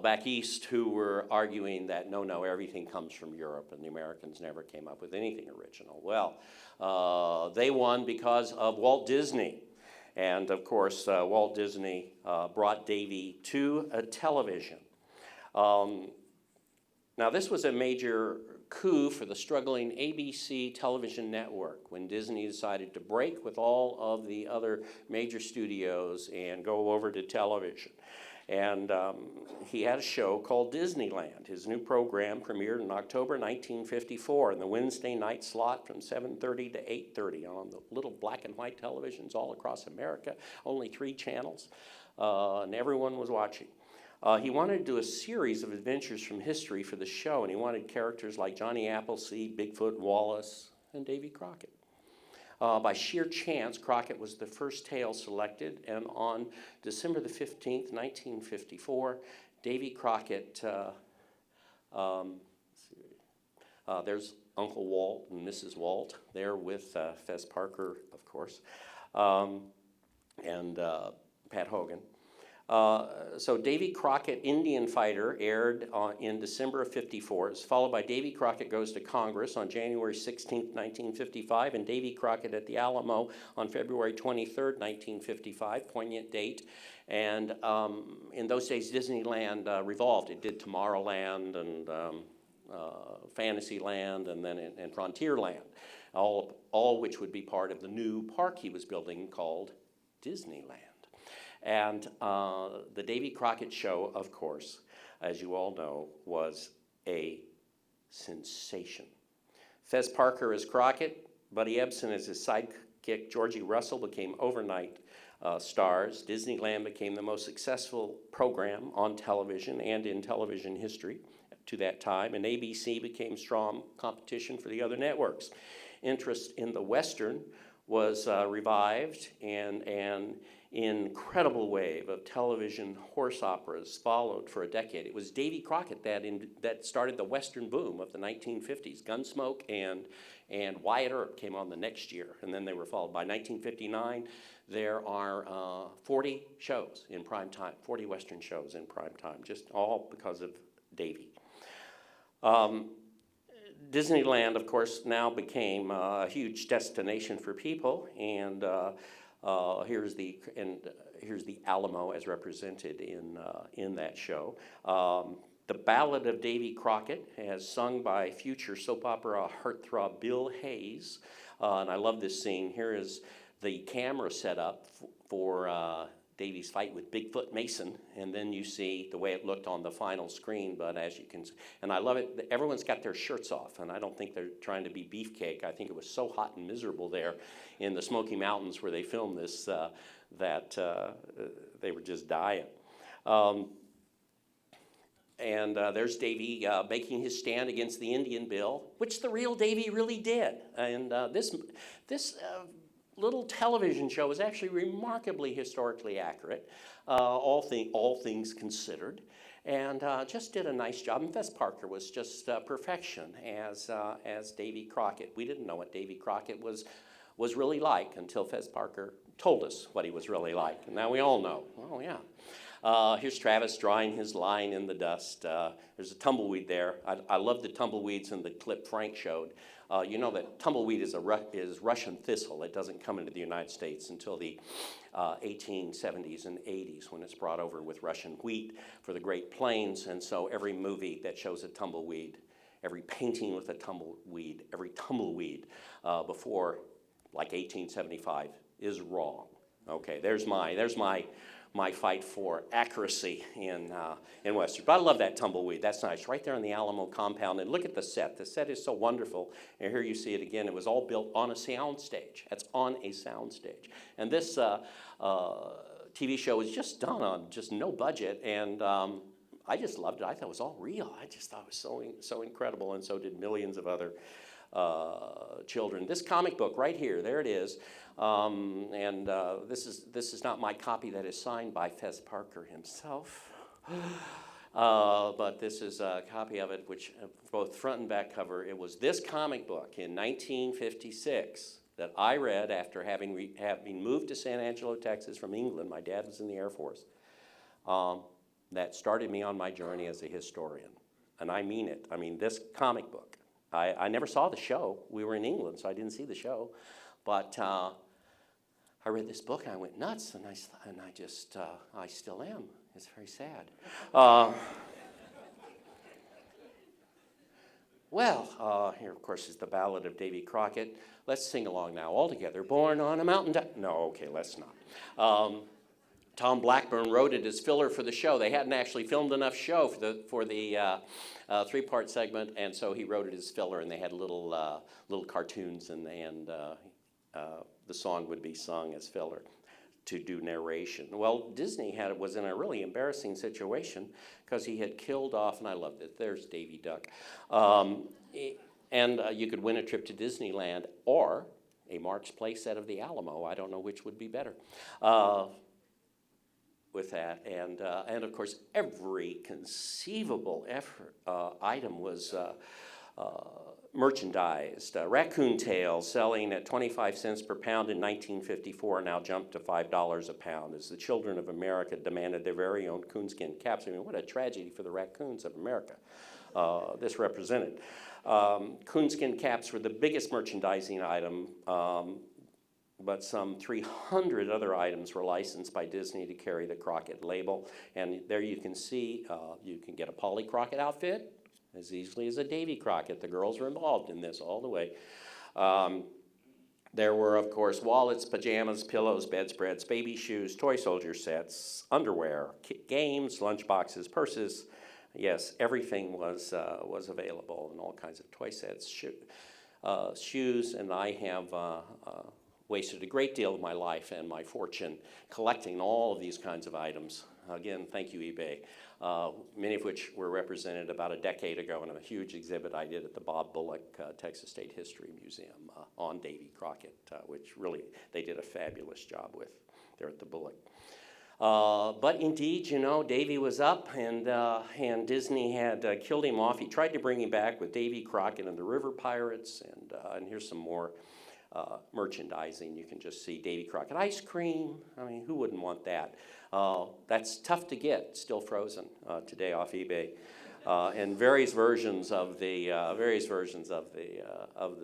back east, who were arguing that no, everything comes from Europe and the Americans never came up with anything original. Well, they won because of Walt Disney. And of course, Walt Disney brought Davy to television. Now this was a major coup for the struggling ABC television network when Disney decided to break with all of the other major studios and go over to television. And he had a show called Disneyland. His new program premiered in October 1954 in the Wednesday night slot from 7:30 to 8:30 on the little black and white televisions all across America, only 3 channels, and everyone was watching. He wanted to do a series of adventures from history for the show, and he wanted characters like Johnny Appleseed, Bigfoot, Wallace, and Davy Crockett. By sheer chance, Crockett was the first tale selected, and on December the 15th, 1954, Davy Crockett, there's Uncle Walt and Mrs. Walt there with Fez Parker, of course, and Pat Hogan. So Davy Crockett, Indian Fighter, aired in December of 54. It's followed by Davy Crockett Goes to Congress on January 16, 1955, and Davy Crockett at the Alamo on February 23, 1955, poignant date. And in those days, Disneyland revolved. It did Tomorrowland and Fantasyland and then and Frontierland, all which would be part of the new park he was building called Disneyland. And the Davy Crockett show, of course, as you all know, was a sensation. Fez Parker as Crockett, Buddy Ebsen as his sidekick, Georgie Russell became overnight stars. Disneyland became the most successful program on television and in television history to that time, and ABC became strong competition for the other networks. Interest in the Western was revived, and an incredible wave of television horse operas followed for a decade. It was Davy Crockett that started the Western boom of the 1950s. Gunsmoke and Wyatt Earp came on the next year, and then they were followed. By 1959, there are 40 shows in prime time, 40 Western shows in prime time, just all because of Davy. Disneyland, of course, now became a huge destination for people, and here's the Alamo as represented in that show. The Ballad of Davy Crockett, as sung by future soap opera heartthrob Bill Hayes, and I love this scene. Here is the camera set up for Davy's fight with Bigfoot Mason, and then you see the way it looked on the final screen, but as you can see, and I love it, everyone's got their shirts off, and I don't think they're trying to be beefcake. I think it was so hot and miserable there in the Smoky Mountains where they filmed this that they were just dying. there's Davy making his stand against the Indian bill, which the real Davy really did. And this little television show is actually remarkably historically accurate, all things considered, and just did a nice job. And Fez Parker was just perfection as Davy Crockett. We didn't know what Davy Crockett was really like until Fez Parker told us what he was really like, and now we all know. Oh yeah. Here's Travis drawing his line in the dust. There's a tumbleweed there. I love the tumbleweeds in the clip Frank showed. You know that tumbleweed is Russian thistle. It doesn't come into the United States until the 1870s and 80s when it's brought over with Russian wheat for the Great Plains. And so every movie that shows a tumbleweed, every painting with a tumbleweed, every tumbleweed before like 1875 is wrong. Okay, there's my fight for accuracy in Western. But I love that tumbleweed. That's nice. Right there on the Alamo compound. And look at the set. The set is so wonderful. And here you see it again. It was all built on a sound stage. That's on a sound stage. And this TV show was just done on just no budget. And I just loved it. I thought it was all real. I just thought it was so incredible. And so did millions of other children. This comic book right here, there it is. This is not my copy that is signed by Fez Parker himself, but this is a copy of it, which both front and back cover. It was this comic book in 1956 that I read after having moved to San Angelo, Texas from England. My dad was in the Air Force. That started me on my journey as a historian, and I mean it. I mean this comic book. I never saw the show. We were in England, so I didn't see the show. But I read this book and I went nuts, and I still am. It's very sad. Here of course is the Ballad of Davy Crockett. Let's sing along now all together. Born on a mountain. No, okay, let's not. Tom Blackburn wrote it as filler for the show. They hadn't actually filmed enough show for the three-part segment, and so he wrote it as filler. And they had little cartoons, and the song would be sung as filler to do narration. Well, Disney was in a really embarrassing situation because he had killed off, and I loved it. There's Davy Duck, and you could win a trip to Disneyland or a Mark's playset of the Alamo. I don't know which would be better. With that, and of course, every conceivable item was merchandised. Raccoon tails selling at 25 cents per pound in 1954 now jumped to $5 a pound as the children of America demanded their very own coonskin caps. I mean, what a tragedy for the raccoons of America this represented. Coonskin caps were the biggest merchandising item, but some 300 other items were licensed by Disney to carry the Crockett label. And there you can see, you can get a Polly Crockett outfit as easily as a Davy Crockett. The girls were involved in this all the way. There were, of course, wallets, pajamas, pillows, bedspreads, baby shoes, toy soldier sets, underwear, games, lunchboxes, purses. Yes, everything was available, and all kinds of toy sets, shoes, and I have wasted a great deal of my life and my fortune collecting all of these kinds of items. Again, thank you, eBay. Many of which were represented about a decade ago in a huge exhibit I did at the Bob Bullock Texas State History Museum on Davy Crockett, which really they did a fabulous job with there at the Bullock. But indeed, you know, Davy was up, and Disney had killed him off. He tried to bring him back with Davy Crockett and the River Pirates, and here's some more merchandising. You can just see Davy Crockett ice cream. I mean, who wouldn't want that? That's tough to get, still frozen today off eBay, and various versions of the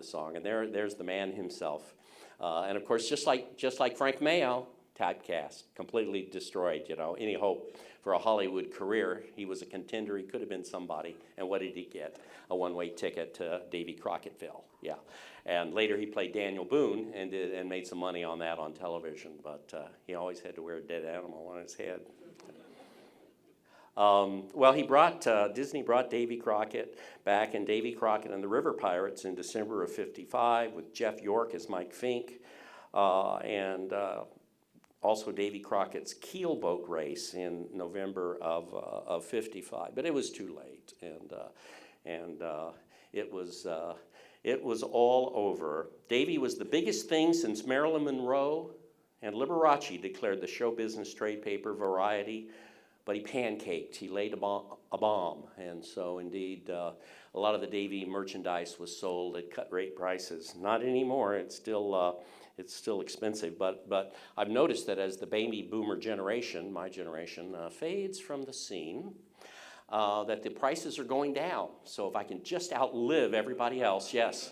song. And there's the man himself, and of course, just like Frank Mayo, typecast, completely destroyed. You know, any hope for a Hollywood career. He was a contender. He could have been somebody. And what did he get? A one-way ticket to Davy Crockettville. Yeah. And later he played Daniel Boone and made some money on that on television. But he always had to wear a dead animal on his head. Disney brought Davy Crockett back in Davy Crockett and the River Pirates in December of '55 with Jeff York as Mike Fink. also Davy Crockett's keelboat race in November of '55, but it was too late, and it was all over. Davy was the biggest thing since Marilyn Monroe and Liberace declared the show business trade paper Variety, but he pancaked, he laid a bomb, and so indeed a lot of the Davy merchandise was sold at cut rate prices. Not anymore, it's still expensive, but I've noticed that as the baby boomer generation, my generation, fades from the scene, that the prices are going down. So if I can just outlive everybody else, yes,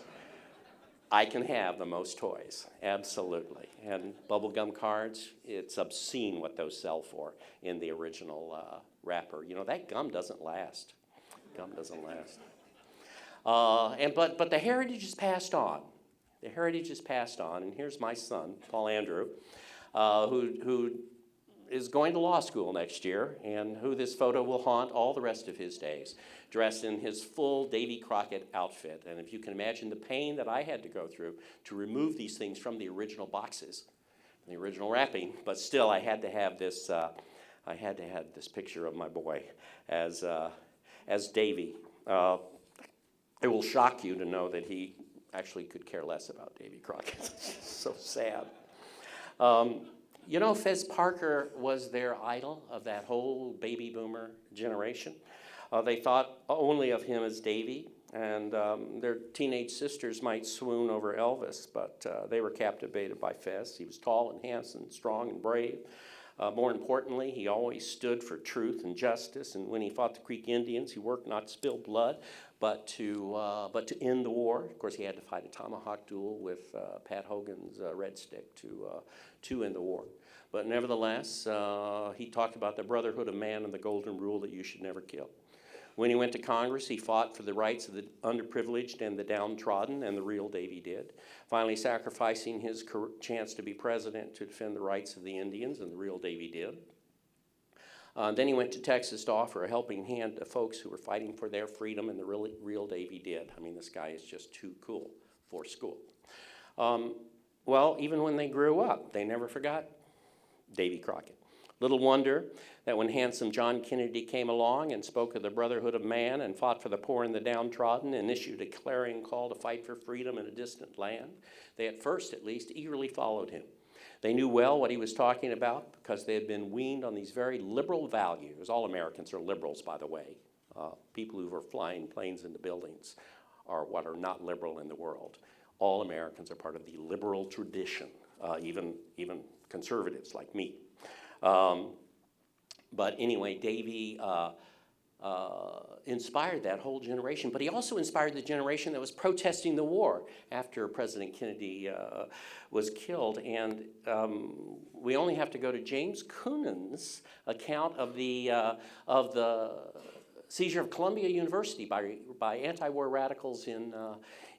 I can have the most toys, absolutely. And bubblegum cards, it's obscene what those sell for in the original wrapper. You know, that gum doesn't last. Gum doesn't last. But the heritage is passed on. The heritage is passed on, and here's my son, Paul Andrew, who is going to law school next year, and who this photo will haunt all the rest of his days, dressed in his full Davy Crockett outfit. And if you can imagine the pain that I had to go through to remove these things from the original boxes, the original wrapping, but still I had to have this. I had to have this picture of my boy as Davy. It will shock you to know that he actually could care less about Davy Crockett. So sad. You know, Fez Parker was their idol of that whole baby boomer generation. They thought only of him as Davy, and their teenage sisters might swoon over Elvis, but they were captivated by Fez. He was tall and handsome, strong and brave. More importantly, he always stood for truth and justice, and when he fought the Creek Indians, he worked not to spill blood, but to end the war. Of course, he had to fight a tomahawk duel with Pat Hogan's Red Stick to end the war. But nevertheless, he talked about the brotherhood of man and the golden rule that you should never kill. When he went to Congress, he fought for the rights of the underprivileged and the downtrodden, and the real Davy did. Finally sacrificing his chance to be president to defend the rights of the Indians, and the real Davy did. Then he went to Texas to offer a helping hand to folks who were fighting for their freedom, and the real Davy did. I mean, this guy is just too cool for school. Well, even when they grew up, they never forgot Davy Crockett. Little wonder that when handsome John Kennedy came along and spoke of the brotherhood of man and fought for the poor and the downtrodden and issued a clarion call to fight for freedom in a distant land, they at first, at least, eagerly followed him. They knew well what he was talking about because they had been weaned on these very liberal values. All Americans are liberals, by the way. People who are flying planes into buildings are what are not liberal in the world. All Americans are part of the liberal tradition, even conservatives like me. But anyway, Davy inspired that whole generation, but he also inspired the generation that was protesting the war after President Kennedy was killed. And we only have to go to James Coonan's account of the seizure of Columbia University by anti-war radicals in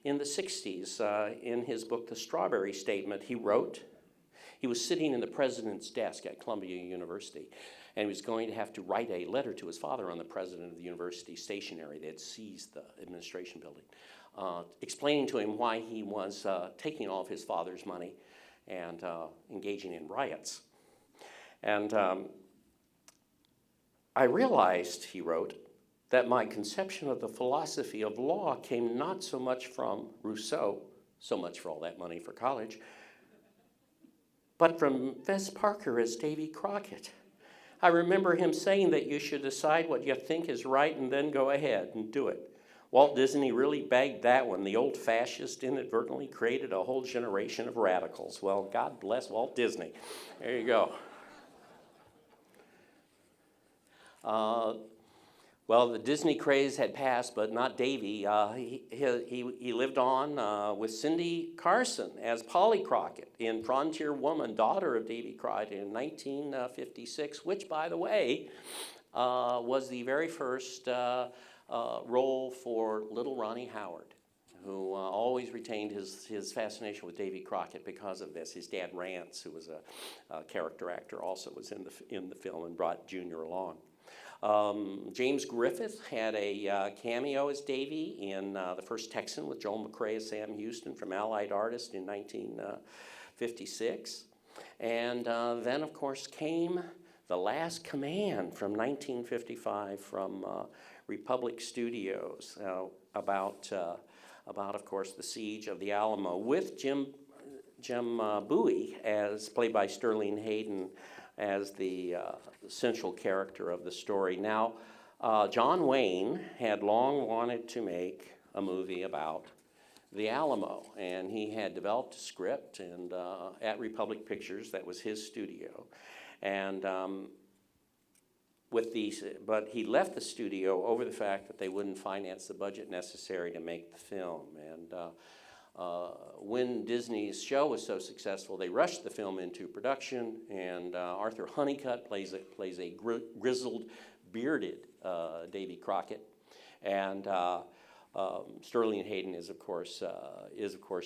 the 60s. In his book, The Strawberry Statement, he wrote, he was sitting in the president's desk at Columbia University, and he was going to have to write a letter to his father on the president of the university stationery. They had seized the administration building, explaining to him why he was taking all of his father's money and engaging in riots. And I realized, he wrote, that my conception of the philosophy of law came not so much from Rousseau, so much for all that money for college, but from Fez Parker as Davy Crockett. I remember him saying that you should decide what you think is right and then go ahead and do it. Walt Disney really bagged that one. The old fascist inadvertently created a whole generation of radicals. Well, God bless Walt Disney. There you go. Well, the Disney craze had passed, but not Davy. He lived on with Cindy Carson as Polly Crockett in Frontier Woman, daughter of Davy Crockett in 1956, which, by the way, was the very first role for little Ronnie Howard, who always retained his fascination with Davy Crockett because of this. His dad, Rance, who was a character actor, also was in the film and brought Junior along. James Griffith had a cameo as Davy in The First Texan with Joel McCrea as Sam Houston from Allied Artists in 1956. And then, of course, came The Last Command from 1955 from Republic Studios about, of course, the siege of the Alamo with Jim Bowie, as played by Sterling Hayden, as the central character of the story. Now, John Wayne had long wanted to make a movie about the Alamo, and he had developed a script and at Republic Pictures, that was his studio, and but he left the studio over the fact that they wouldn't finance the budget necessary to make the film. And when Disney's show was so successful, they rushed the film into production, and Arthur Honeycutt plays a grizzled, bearded Davy Crockett, and Sterling Hayden is of course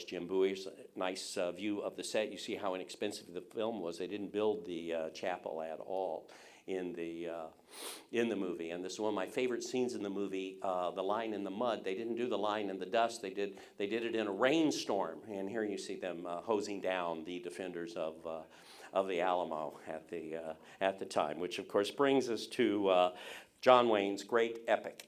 Jim Bowie's. Nice view of the set. You see how inexpensive the film was. They didn't build the chapel at all in the movie, and this is one of my favorite scenes in the movie. The line in the mud. They didn't do the line in the dust. They did it in a rainstorm, and here you see them hosing down the defenders of the Alamo at the time, which of course brings us to John Wayne's great epic,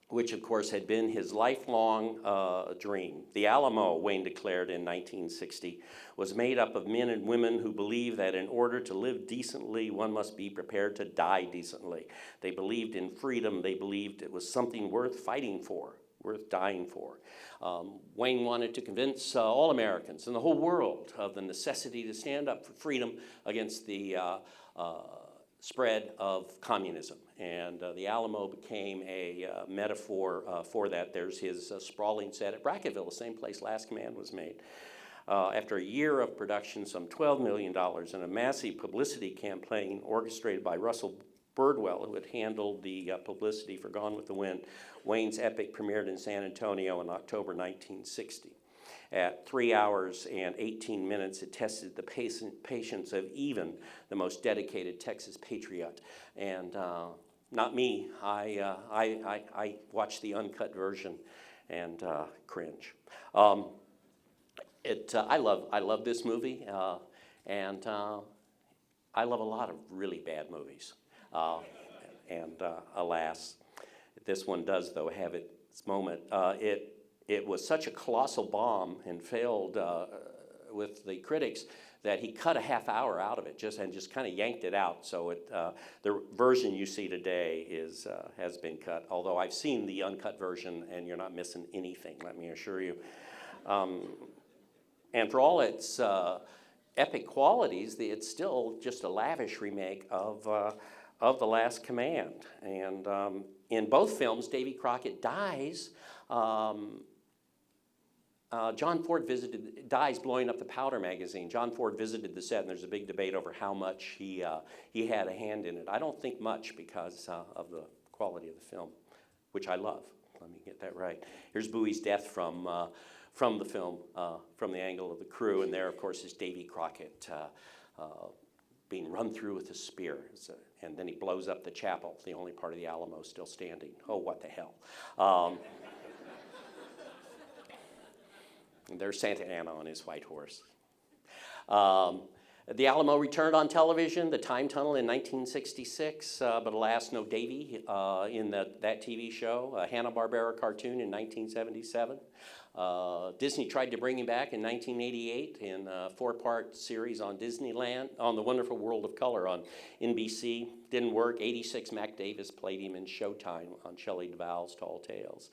which of course had been his lifelong dream. The Alamo, Wayne declared in 1960, was made up of men and women who believed that in order to live decently, one must be prepared to die decently. They believed in freedom. They believed it was something worth fighting for, worth dying for. Wayne wanted to convince all Americans and the whole world of the necessity to stand up for freedom against the spread of communism. And the Alamo became a metaphor for that. There's his sprawling set at Bracketville, the same place Last Command was made. After a year of production, some $12 million, and a massive publicity campaign orchestrated by Russell Birdwell, who had handled the publicity for Gone with the Wind, Wayne's epic premiered in San Antonio in October 1960. At 3 hours and 18 minutes, it tested the patience of even the most dedicated Texas patriot. And not me. I watched the uncut version and cringe. I love this movie, and I love a lot of really bad movies. Alas, this one does, though, have its moment. It was such a colossal bomb and failed with the critics that he cut a half hour out of it just kind of yanked it out. So the version you see today has been cut, although I've seen the uncut version, and you're not missing anything, let me assure you. And for all its epic qualities, it's still just a lavish remake of The Last Command. And in both films, Davy Crockett dies. John Ford dies blowing up the Powder magazine. John Ford visited the set, and there's a big debate over how much he had a hand in it. I don't think much because of the quality of the film, which I love. Let me get that right. Here's Bowie's death from the film, from the angle of the crew, and there, of course, is Davy Crockett being run through with a spear. And then he blows up the chapel, the only part of the Alamo still standing. Oh, what the hell. There's Santa Anna on his white horse. The Alamo returned on television, The Time Tunnel in 1966, but alas, no Davy in that TV show. A Hanna-Barbera cartoon in 1977. Disney tried to bring him back in 1988 in a 4-part series on Disneyland, on The Wonderful World of Color on NBC. Didn't work. 86, Mac Davis played him in Showtime on Shelley Duvall's Tall Tales.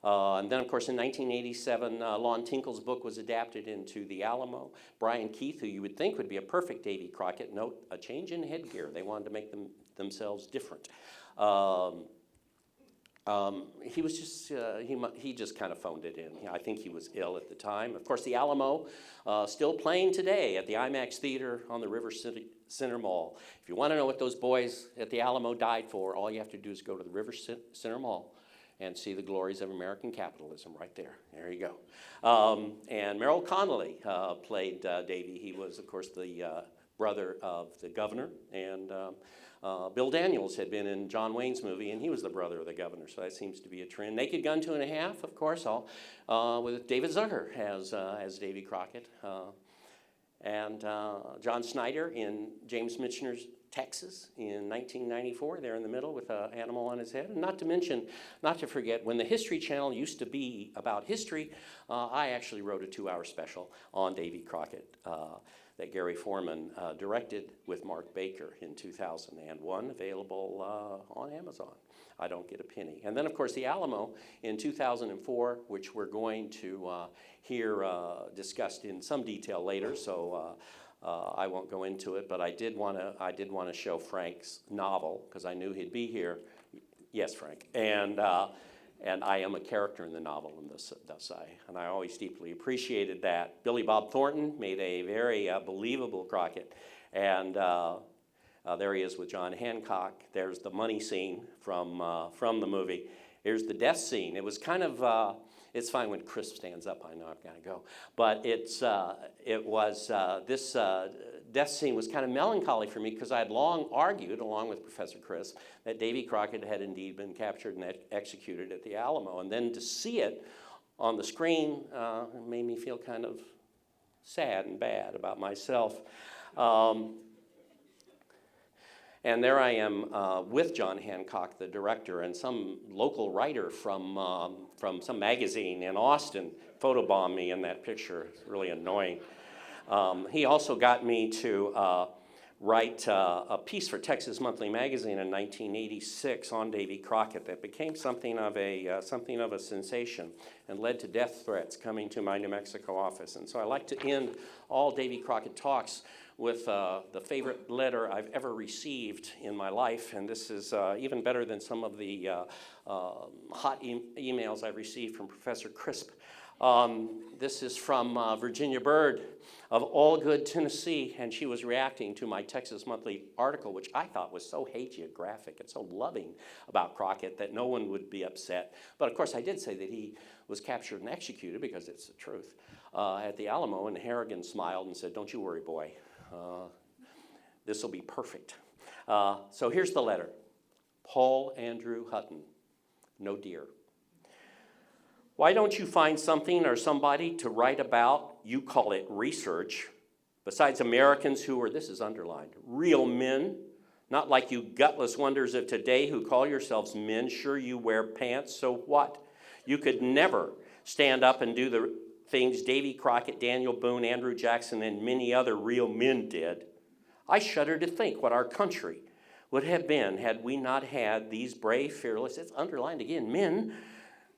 And then, of course, in 1987, Lon Tinkle's book was adapted into The Alamo. Brian Keith, who you would think would be a perfect Davy Crockett, note a change in headgear. They wanted to make themselves different. He was just, he just kind of phoned it in. I think he was ill at the time. Of course, the Alamo, still playing today at the IMAX Theater on the River Center Mall. If you want to know what those boys at the Alamo died for, all you have to do is go to the River Center Mall and see the glories of American capitalism right there. There you go. And Merrill Connolly played Davy. He was, of course, the brother of the governor, and Bill Daniels had been in John Wayne's movie, and he was the brother of the governor, so that seems to be a trend. Naked Gun 2.5, of course, with David Zucker as Davy Crockett. And John Snyder in James Michener's Texas in 1994, there in the middle with an animal on his head. And not to mention, not to forget, when the History Channel used to be about history, I actually wrote a 2-hour special on Davy Crockett that Gary Foreman directed with Mark Baker in 2001, available on Amazon. I don't get a penny. And then, of course, the Alamo in 2004, which we're going to hear discussed in some detail later, so I won't go into it, but I did want to show Frank's novel, because I knew he'd be here. Yes, Frank. And I am a character in the novel, and thus I always deeply appreciated that. Billy Bob Thornton made a very believable Crockett, and there he is with John Hancock. There's the money scene from the movie. Here's the death scene. It was kind of, it's fine when Chris stands up. I know I've got to go. But this death scene was kind of melancholy for me because I had long argued, along with Professor Chris, that Davy Crockett had indeed been captured and executed at the Alamo. And then to see it on the screen made me feel kind of sad and bad about myself. And there I am with John Hancock, the director, and some local writer from some magazine in Austin photobombed me in that picture. It's really annoying. He also got me to write a piece for Texas Monthly Magazine in 1986 on Davy Crockett that became something of a sensation and led to death threats coming to my New Mexico office. And so I like to end all Davy Crockett talks with the favorite letter I've ever received in my life, and this is even better than some of the hot emails I've received from Professor Crisp. This is from Virginia Byrd of Allgood, Tennessee, and she was reacting to my Texas Monthly article, which I thought was so hagiographic and so loving about Crockett that no one would be upset. But of course I did say that he was captured and executed, because it's the truth, at the Alamo, and Harrigan smiled and said, "Don't you worry, boy. This will be perfect." So here's the letter. Paul Andrew Hutton, no dear. Why don't you find something or somebody to write about, you call it research, besides Americans who are, this is underlined, real men, not like you gutless wonders of today who call yourselves men. Sure, you wear pants, so what? You could never stand up and do the things Davy Crockett, Daniel Boone, Andrew Jackson, and many other real men did. I shudder to think what our country would have been had we not had these brave, fearless, it's underlined again, men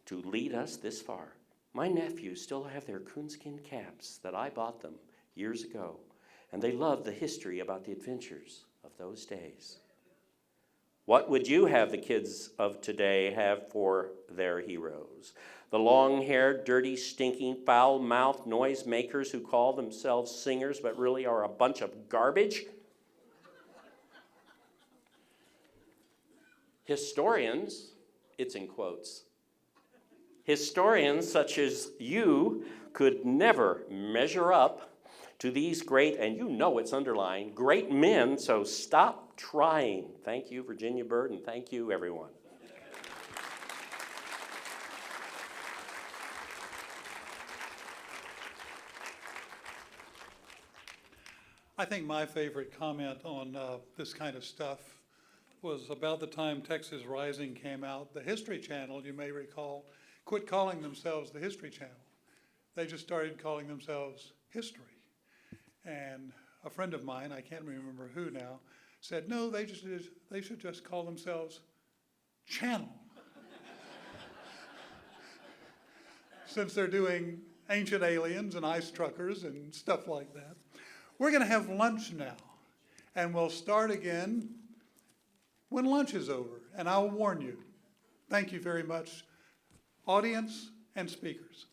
to lead us this far. My nephews still have their coonskin caps that I bought them years ago, and they love the history about the adventures of those days. What would you have the kids of today have for their heroes? The long-haired, dirty, stinking, foul-mouthed noisemakers who call themselves singers but really are a bunch of garbage? Historians, it's in quotes, historians such as you could never measure up to these great, and you know it's underlined, great men, so stop trying. Thank you, Virginia Byrd, and thank you, everyone. I think my favorite comment on this kind of stuff was about the time Texas Rising came out. The History Channel, you may recall, quit calling themselves the History Channel. They just started calling themselves History. And a friend of mine, I can't remember who now, said, no, they should just call themselves Channel. Since they're doing ancient aliens and ice truckers and stuff like that. We're going to have lunch now, and we'll start again when lunch is over, and I'll warn you. Thank you very much, audience and speakers.